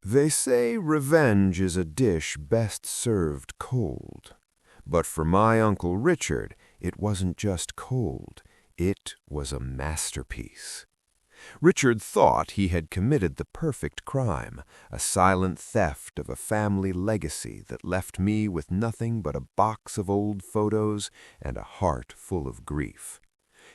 They say revenge is a dish best served cold. But for my Uncle Richard, it wasn't just cold. It was a masterpiece. Richard thought he had committed the perfect crime, a silent theft of a family legacy that left me with nothing but a box of old photos and a heart full of grief.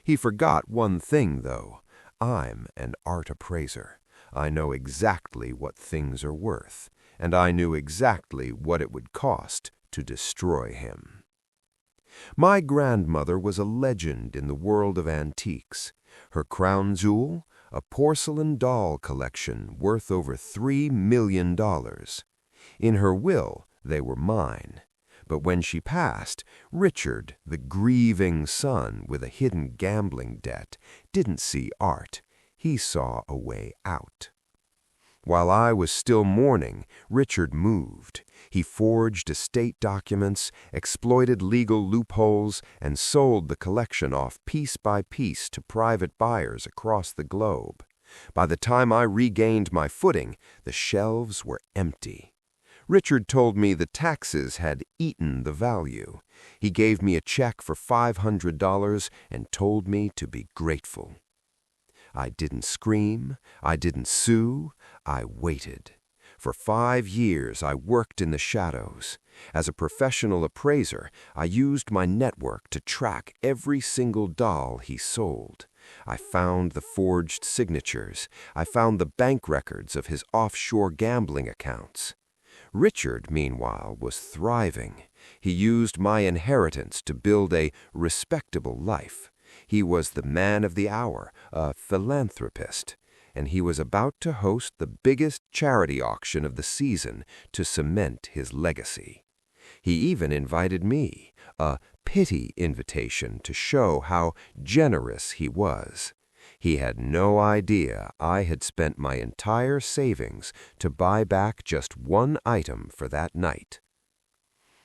He forgot one thing, though. I'm an art appraiser. I know exactly what things are worth, and I knew exactly what it would cost to destroy him. My grandmother was a legend in the world of antiques. Her crown jewel, a porcelain doll collection worth over $3 million. In her will, they were mine. But when she passed, Richard, the grieving son with a hidden gambling debt, didn't see art. He saw a way out. While I was still mourning, Richard moved. He forged estate documents, exploited legal loopholes, and sold the collection off piece by piece to private buyers across the globe. By the time I regained my footing, the shelves were empty. Richard told me the taxes had eaten the value. He gave me a check for $500 and told me to be grateful. I didn't scream. I didn't sue. I waited. For 5 years, I worked in the shadows. As a professional appraiser, I used my network to track every single doll he sold. I found the forged signatures. I found the bank records of his offshore gambling accounts. Richard, meanwhile, was thriving. He used my inheritance to build a respectable life. He was the man of the hour, a philanthropist, and he was about to host the biggest charity auction of the season to cement his legacy. He even invited me, a pity invitation to show how generous he was. He had no idea I had spent my entire savings to buy back just one item for that night.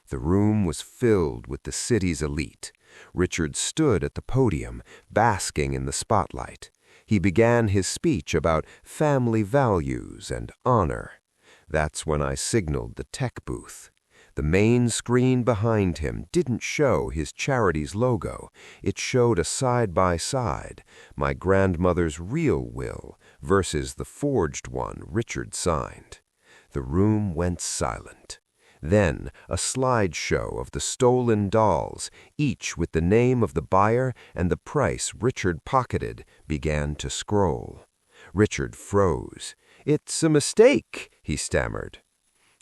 The room was filled with the city's elite. Richard stood at the podium, basking in the spotlight. He began his speech about family values and honor. That's when I signaled the tech booth. The main screen behind him didn't show his charity's logo. It showed a side-by-side, my grandmother's real will versus the forged one Richard signed. The room went silent. Then a slideshow of the stolen dolls, each with the name of the buyer and the price Richard pocketed, began to scroll. Richard froze. "It's a mistake," he stammered.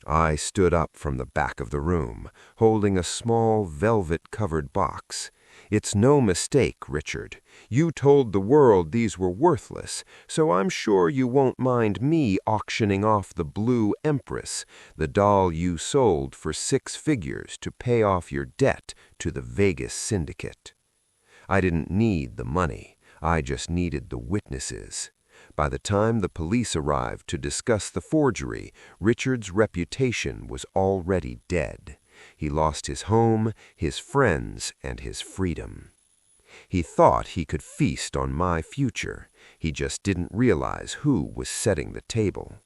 I stood up from the back of the room, holding a small velvet-covered box. "It's no mistake, Richard. You told the world these were worthless, so I'm sure you won't mind me auctioning off the Blue Empress, the doll you sold for 6 figures to pay off your debt to the Vegas syndicate." I didn't need the money. I just needed the witnesses. By the time the police arrived to discuss the forgery, Richard's reputation was already dead. He lost his home, his friends, and his freedom. He thought he could feast on my future. He just didn't realize who was setting the table.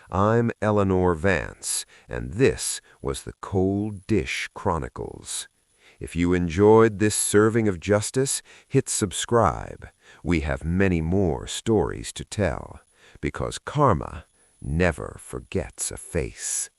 I'm Eleanor Vance, and this was the Cold Dish Chronicles. If you enjoyed this serving of justice, hit subscribe. We have many more stories to tell, because karma never forgets a face.